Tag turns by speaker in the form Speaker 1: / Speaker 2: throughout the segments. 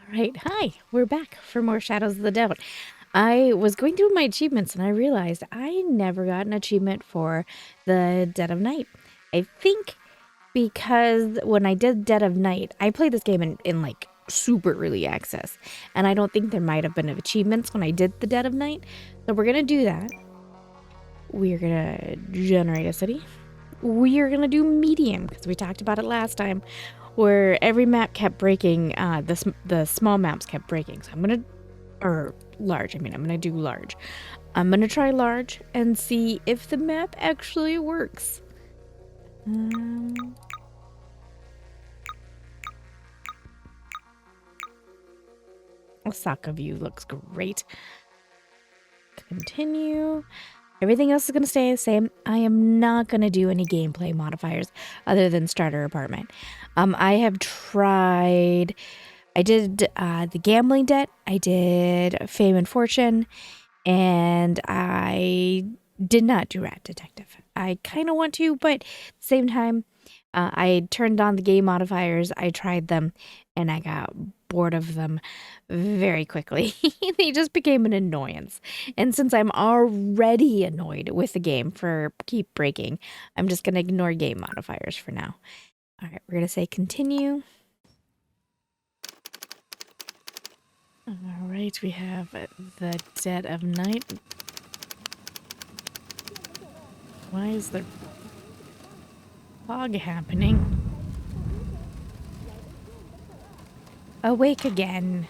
Speaker 1: Alright, hi, we're back for more Shadows of the Doubt. I was going through my achievements and I realized I never got an achievement for the Dead of Night. I think because when I did Dead of Night, I played this game in like super early access, and I don't think there might have been achievements when I did the Dead of Night. So we're gonna do that. We're gonna generate a city. We are gonna do medium because we talked about it last time, where every map kept breaking. The small maps kept breaking. So I'm gonna, or large. I mean, I'm gonna do large. I'm gonna try large and see if the map actually works. Osaka view looks great. Continue. Everything else is going to stay the same. I am not going to do any gameplay modifiers other than starter apartment. I have tried. I did the gambling debt. I did fame and fortune. And I did not do rat detective. I kind of want to, but at the same time, I turned on the game modifiers. I tried them and I got bored of them very quickly. They just became an annoyance. And since I'm already annoyed with the game for keep breaking, I'm just going to ignore game modifiers for now. All right, we're going to say continue. All right, we have the Dead of Night. Why is there fog happening? Awake again.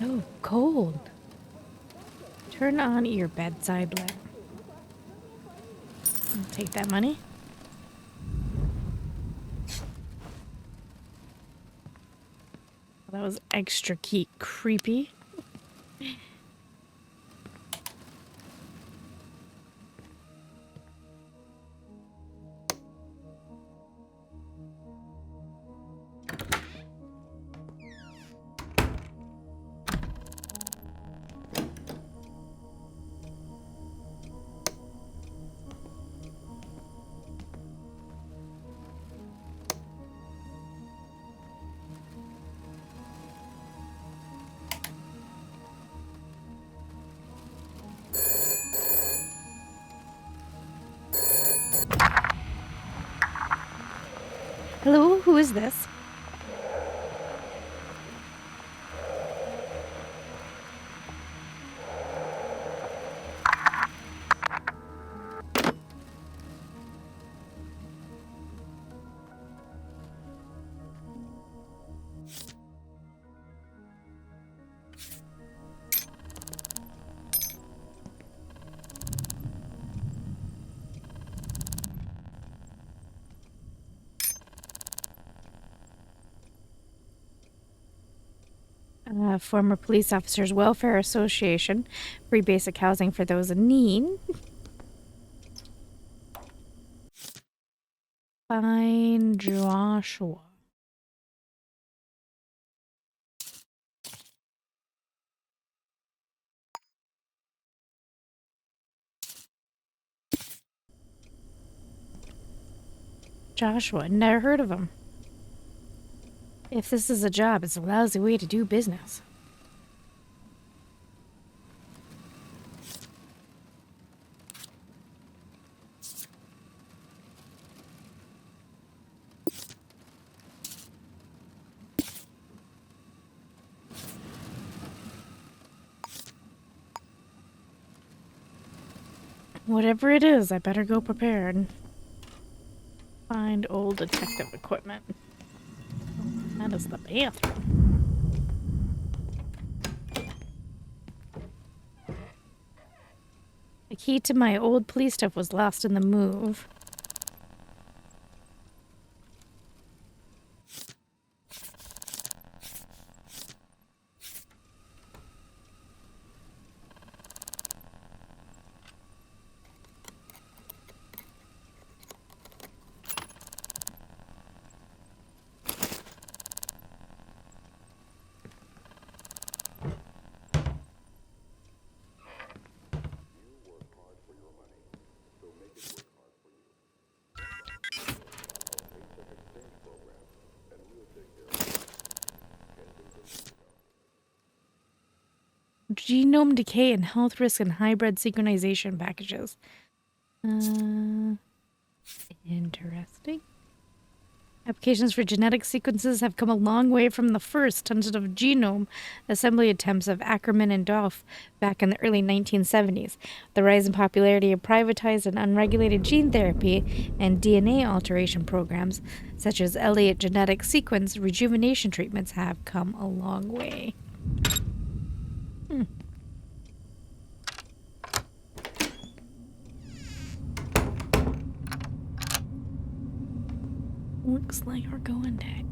Speaker 1: Oh, cold. Turn on your bedside lamp. I'll take that money. That was extra creepy. Hello, who is this? Former Police Officers Welfare Association. Free basic housing for those in need. Find Joshua. Joshua, never heard of him. If this is a job, it's a lousy way to do business. Whatever it is, I better go prepared. Find old detective equipment. That is the bathroom. The key to my old police stuff was lost in the move. genome decay and health risk and hybrid synchronization packages. Interesting. Applications for genetic sequences have come a long way from the first tentative genome assembly attempts of Ackerman and Dolph back in the early 1970s. The rise in popularity of privatized and unregulated gene therapy and DNA alteration programs, such as Elliott genetic sequence rejuvenation treatments, have come a long way. Looks like we're going dead.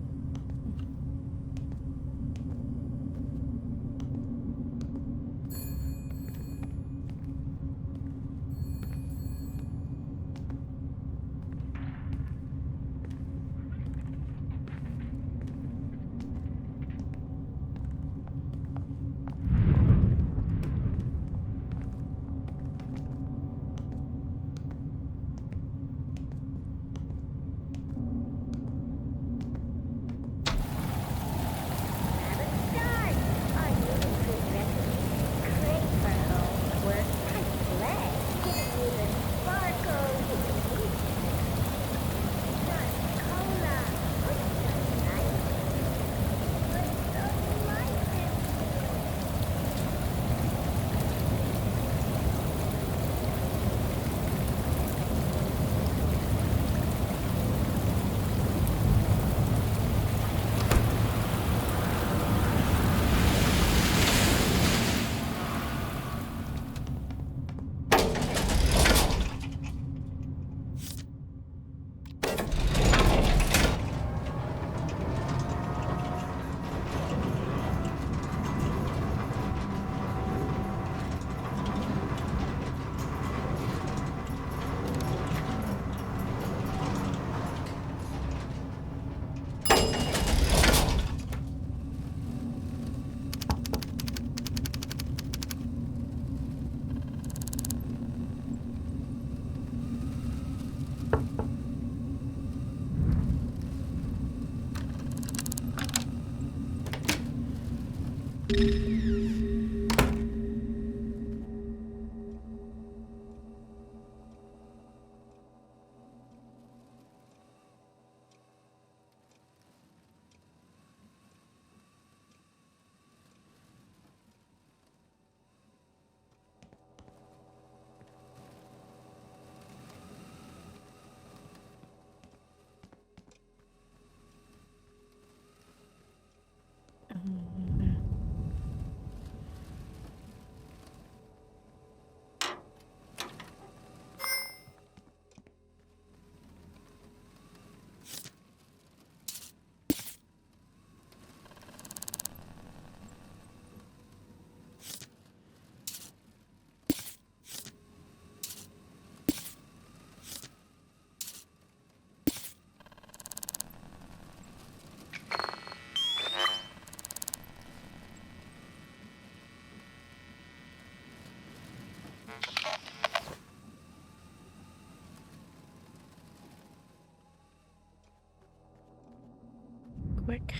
Speaker 1: Quick.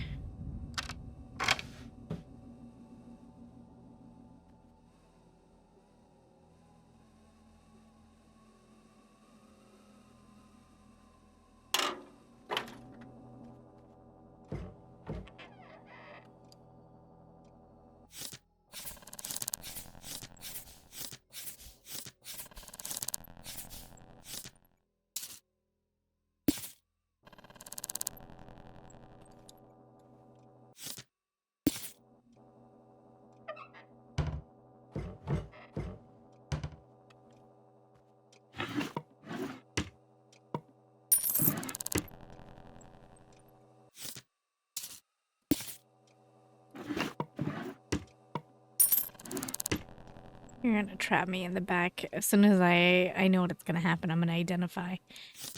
Speaker 1: You're gonna trap me in the back. As soon as I know what's gonna happen, I'm gonna identify.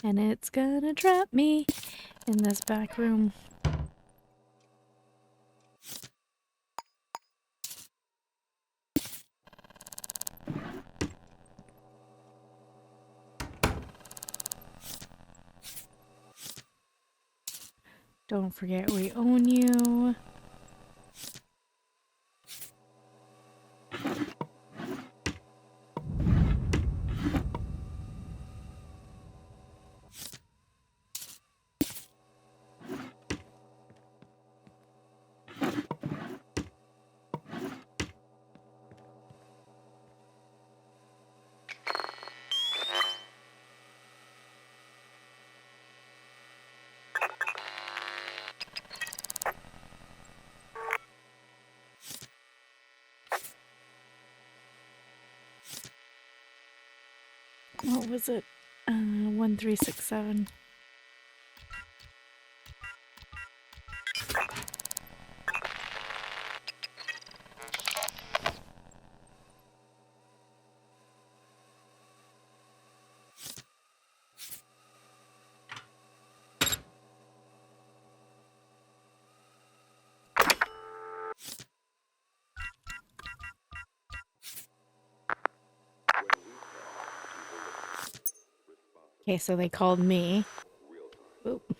Speaker 1: And it's gonna trap me in this back room. Don't forget we own you. What was it? 1367. Okay, so they called me. Oop.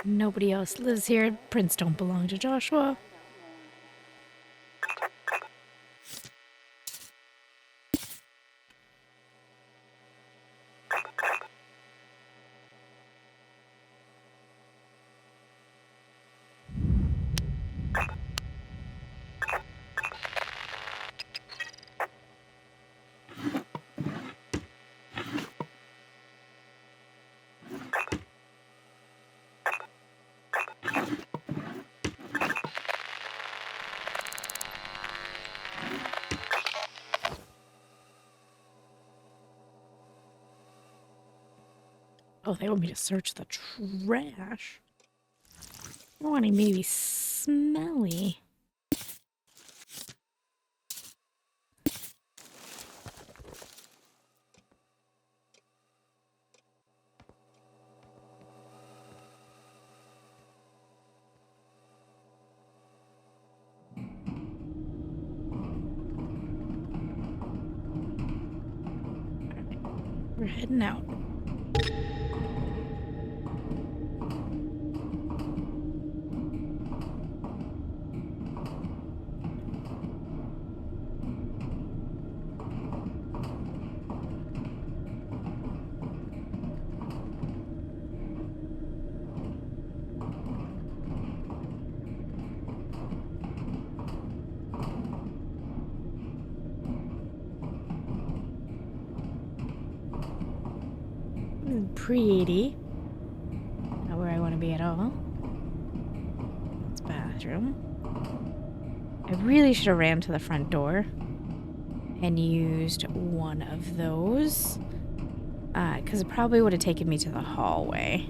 Speaker 1: Nobody else lives here. Prints don't belong to Joshua. Oh, they want me to search the trash. They're wanting me to be smelly. We're heading out. Pretty. Not where I want to be at all. It's bathroom. I really should have ran to the front door and used one of those. Because it probably would have taken me to the hallway.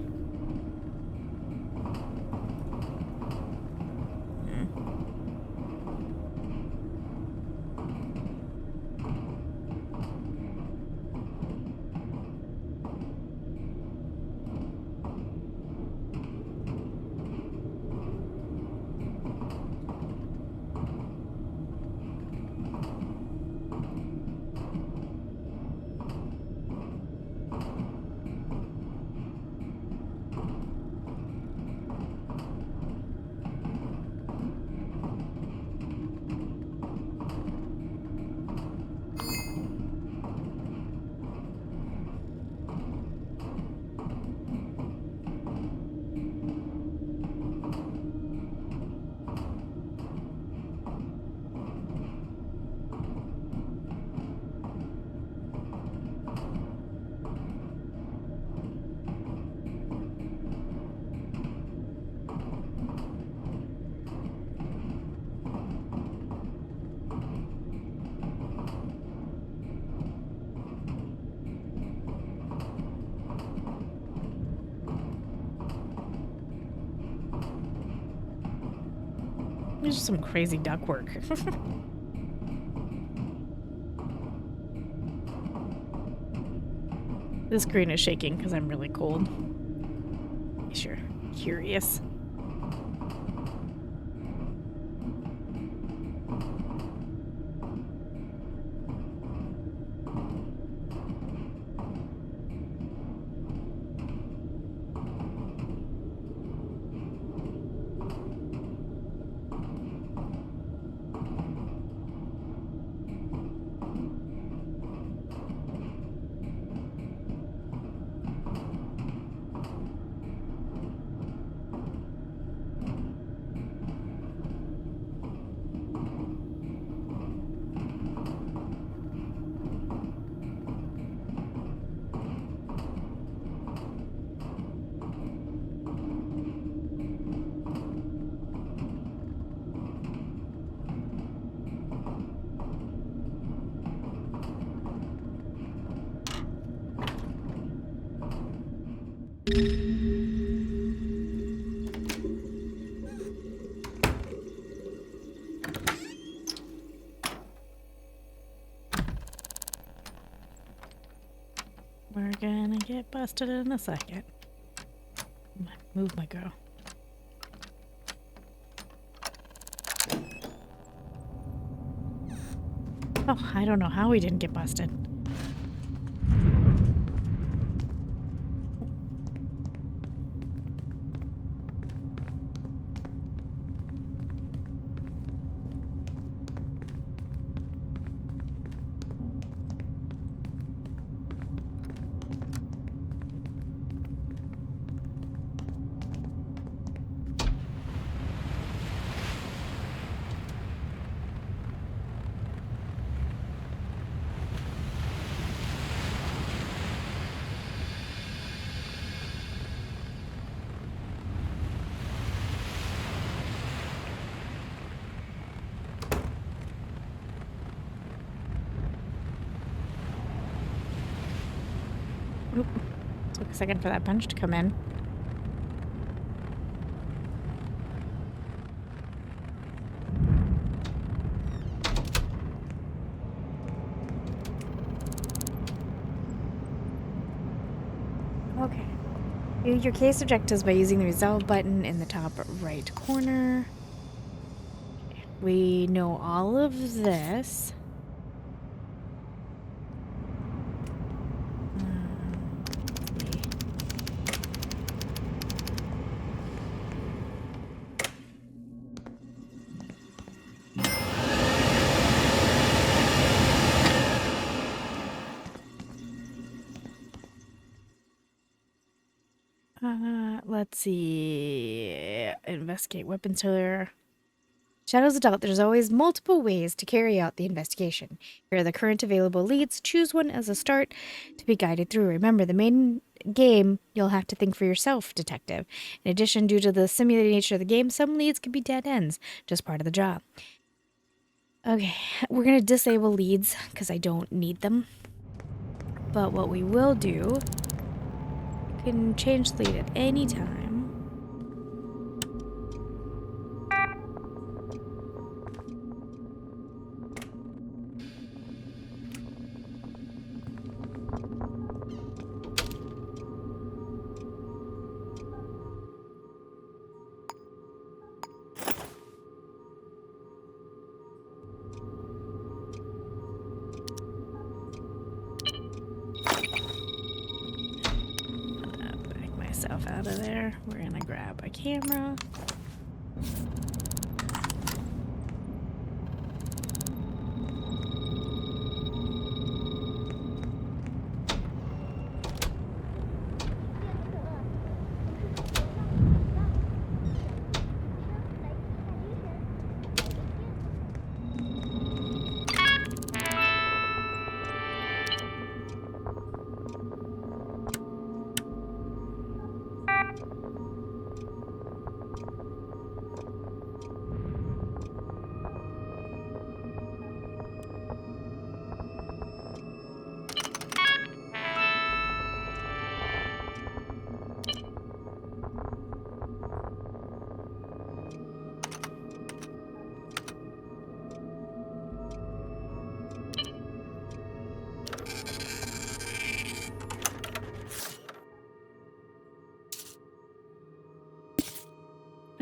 Speaker 1: There's just some crazy ductwork. This screen is shaking because I'm really cold. In case you're curious. We're gonna get busted in a second. Move my girl. Oh, I don't know how we didn't get busted. Oop. Took a second for that punch to come in. Okay. View your case objectives by using the resolve button in the top right corner. Okay. We know all of this. Let's see. Investigate weapons here. Shadow's adult, there's always multiple ways to carry out the investigation. Here are the current available leads. Choose one as a start to be guided through. Remember, the main game, you'll have to think for yourself, detective. In addition, due to the simulated nature of the game, some leads can be dead ends. Just part of the job. Okay, we're going to disable leads because I don't need them. But what we will do, you can change lead at any time. Out of there. We're gonna grab a camera.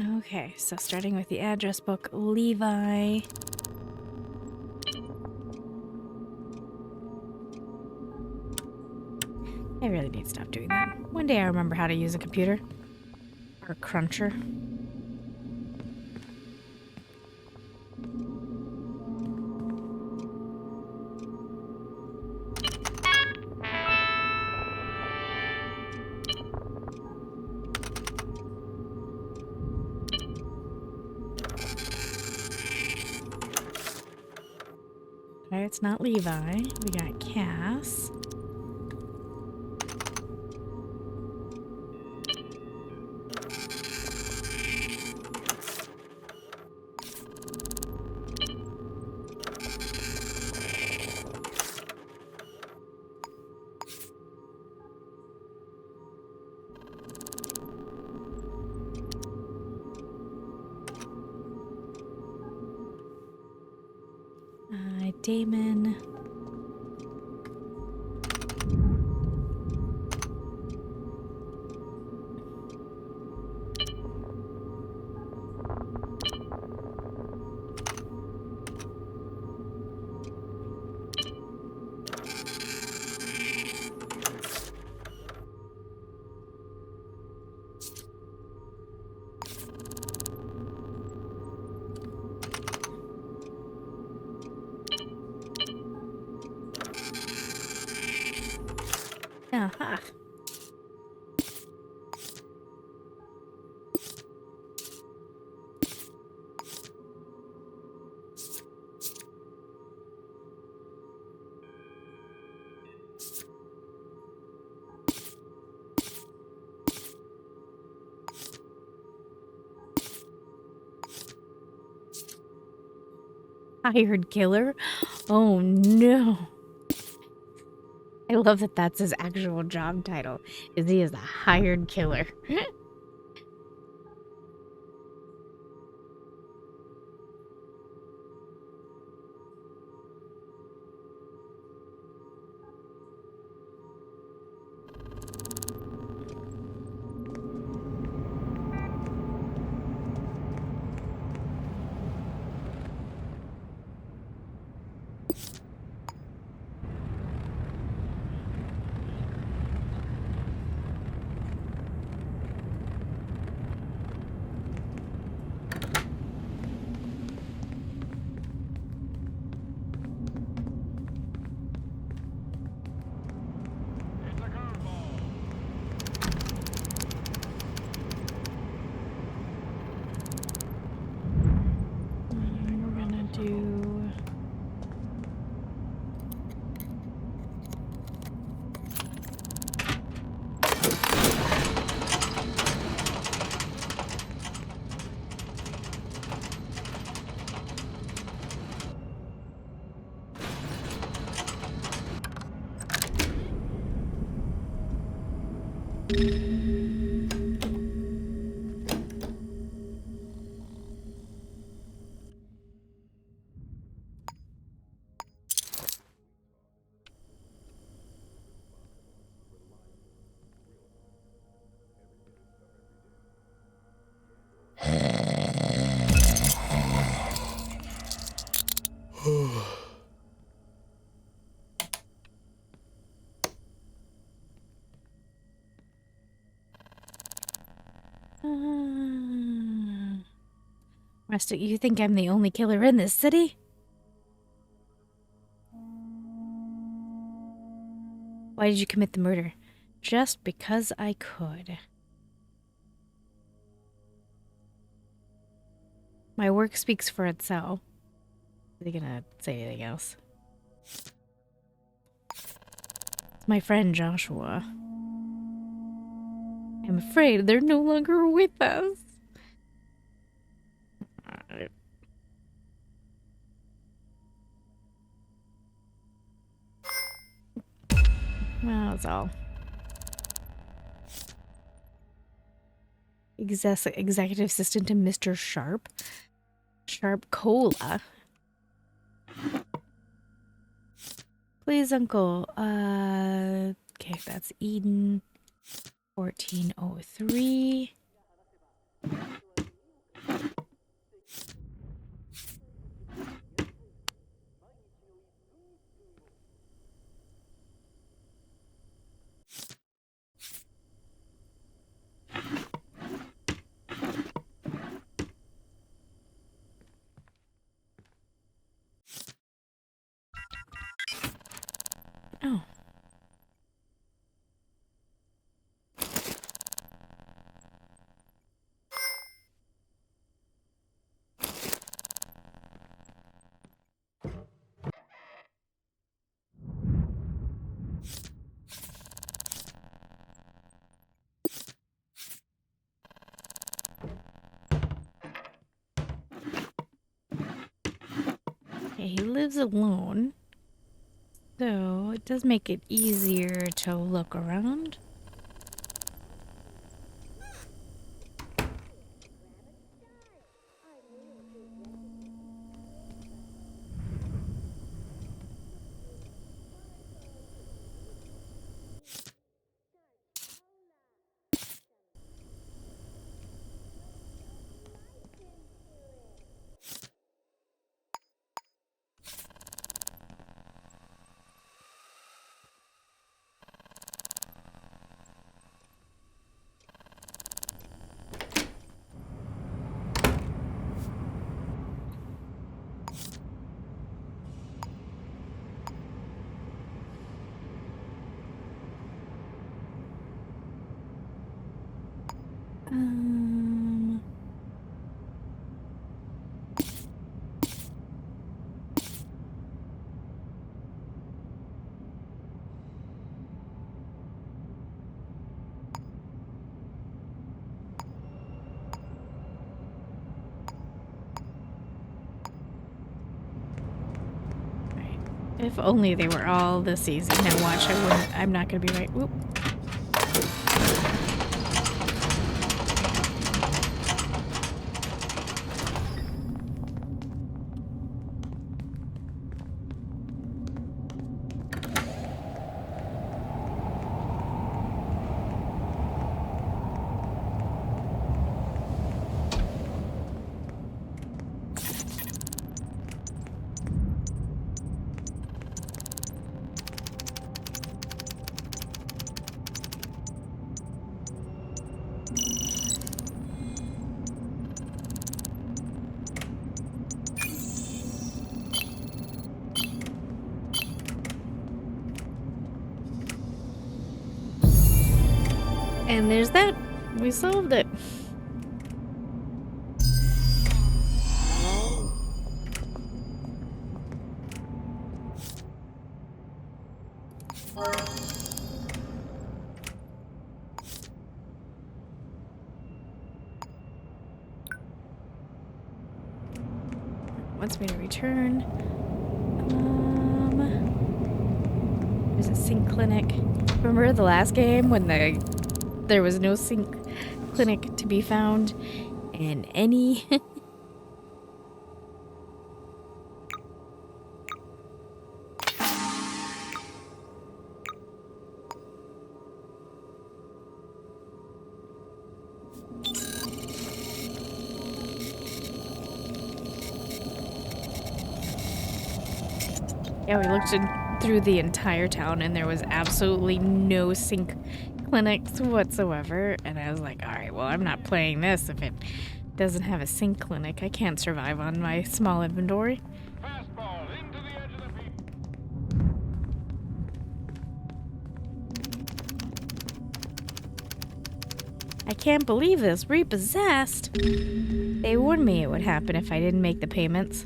Speaker 1: Okay, so starting with the address book, Levi. I really need to stop doing that. One day I remember how to use a computer. Or a cruncher. Okay, it's not Levi. We got Cass. Damon. Aha. Hired killer? Oh no. I love that that's his actual job title, is he is a hired killer. We're gonna do... Rustic, you think I'm the only killer in this city? Why did you commit the murder? Just because I could. My work speaks for itself. Are they gonna say anything else? My friend Joshua. I'm afraid they're no longer with us. Well, that's all. Executive assistant to Mr. Sharp. Sharp Cola. Please, Uncle. Okay, that's Eden. 1403. Okay, he lives alone. So it does make it easier to look around. Um, If only they were all this easy. Now watch, I'm not gonna be right. Whoop. And there's that. We solved it. Wants me to return. There's a sync clinic. Remember the last game when there was no sync clinic to be found in any? Yeah, we looked through the entire town and there was absolutely no sync clinics whatsoever. And I was like, all right, well, I'm not playing this if it doesn't have a sync clinic. I can't survive on my small inventory.
Speaker 2: Fastball into the edge of the field.
Speaker 1: I can't believe this. Repossessed? They warned me it would happen if I didn't make the payments.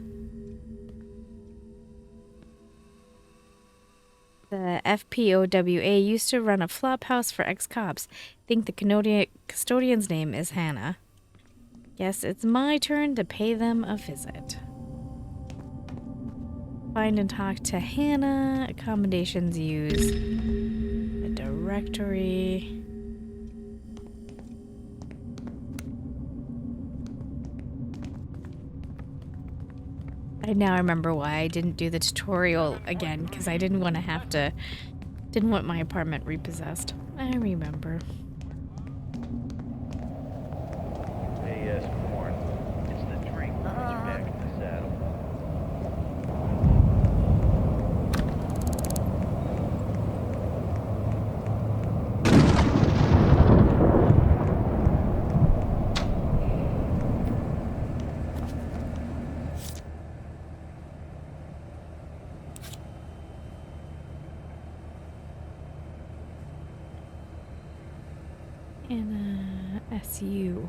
Speaker 1: The FPOWA used to run a flop house for ex-cops. Think the custodian's name is Hannah. Guess it's my turn to pay them a visit. Find and talk to Hannah. Accommodations use the directory. I now remember why I didn't do the tutorial again, because I didn't want my apartment repossessed. I remember.
Speaker 3: Hey, Sporn. It's the drink that gets you back in the saddle.
Speaker 1: And SU.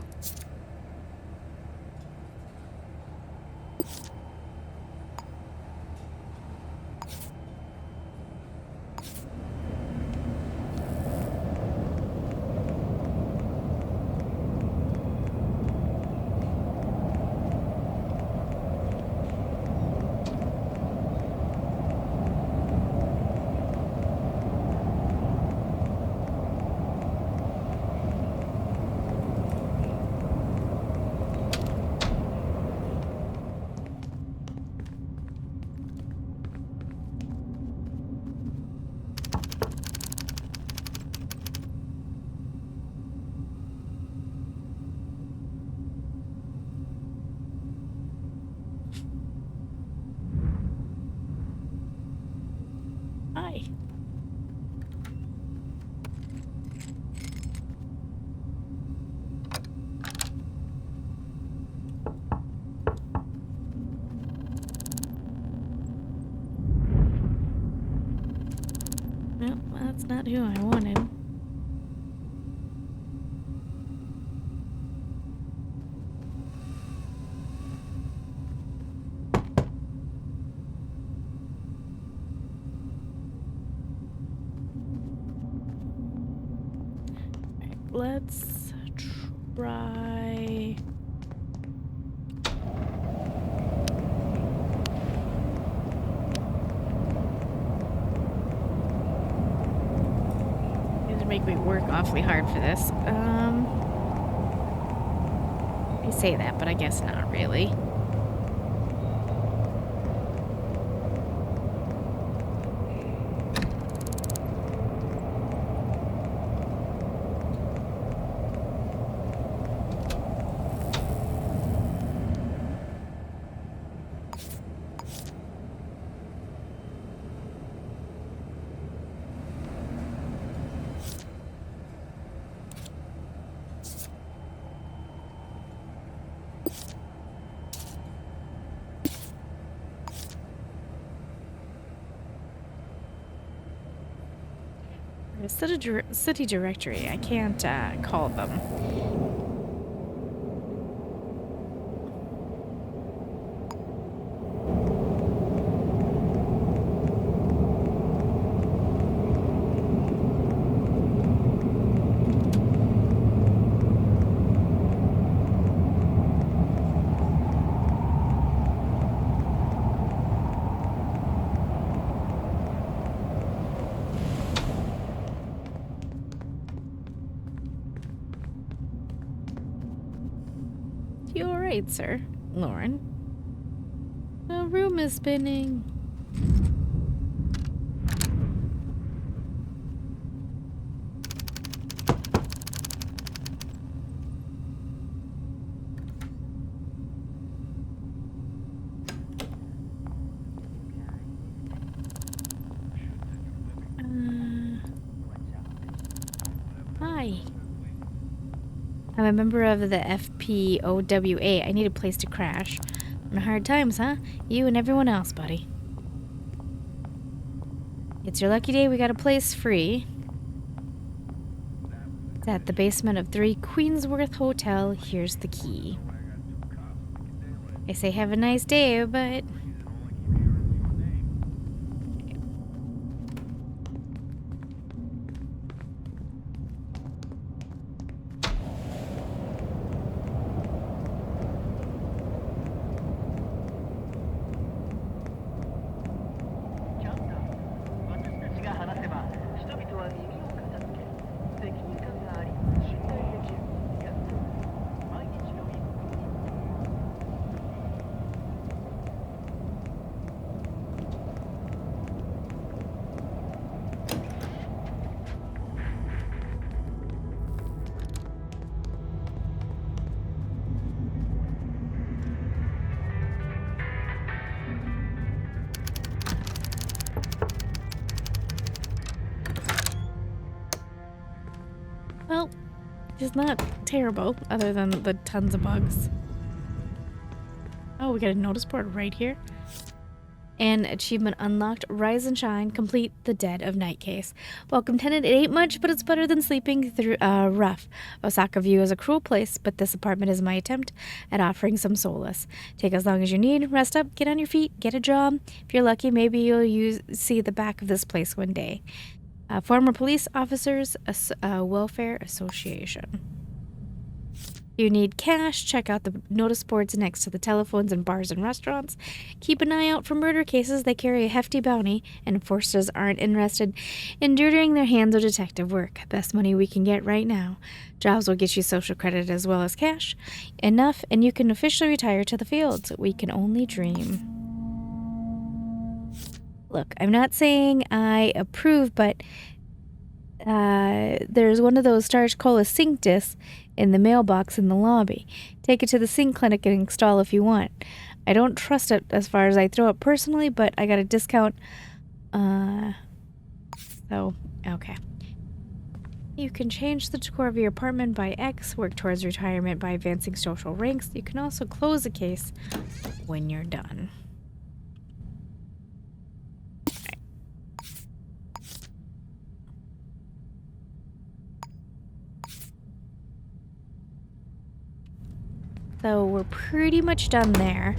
Speaker 1: That's not who I wanted. Let's try. You guys make me work awfully hard for this. I say that, but I guess not really. City directory. I can't call them. You alright, sir? Lauren? The room is spinning. Hi. I'm a member of the FPOWA. I need a place to crash. On hard times, huh? You and everyone else, buddy. It's your lucky day we got a place free. It's at the basement of 3 Queensworth Hotel. Here's the key. I say have a nice day, but... Well, it's not terrible, other than the tons of bugs. Oh, we got a notice board right here. And achievement unlocked, rise and shine, complete the Dead of Night case. Welcome, tenant. It ain't much, but it's better than sleeping through rough. Osaka View is a cruel place, but this apartment is my attempt at offering some solace. Take as long as you need, rest up, get on your feet, get a job. If you're lucky, maybe you'll see the back of this place one day. Former police officers, welfare association. You need cash, check out the notice boards next to the telephones in bars and restaurants. Keep an eye out for murder cases. They carry a hefty bounty, and enforcers aren't interested in dirtying their hands of detective work. Best money we can get right now. Jobs will get you social credit as well as cash. Enough, and you can officially retire to the fields. We can only dream. Look, I'm not saying I approve, but there's one of those Starch Cola sink discs in the mailbox in the lobby. Take it to the sink clinic and install if you want. I don't trust it as far as I throw it personally, but I got a discount. So, okay. You can change the decor of your apartment by X, work towards retirement by advancing social ranks. You can also close a case when you're done. So we're pretty much done there.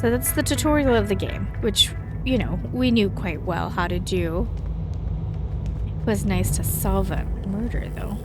Speaker 1: So that's the tutorial of the game, which, you know, we knew quite well how to do. It was nice to solve a murder, though.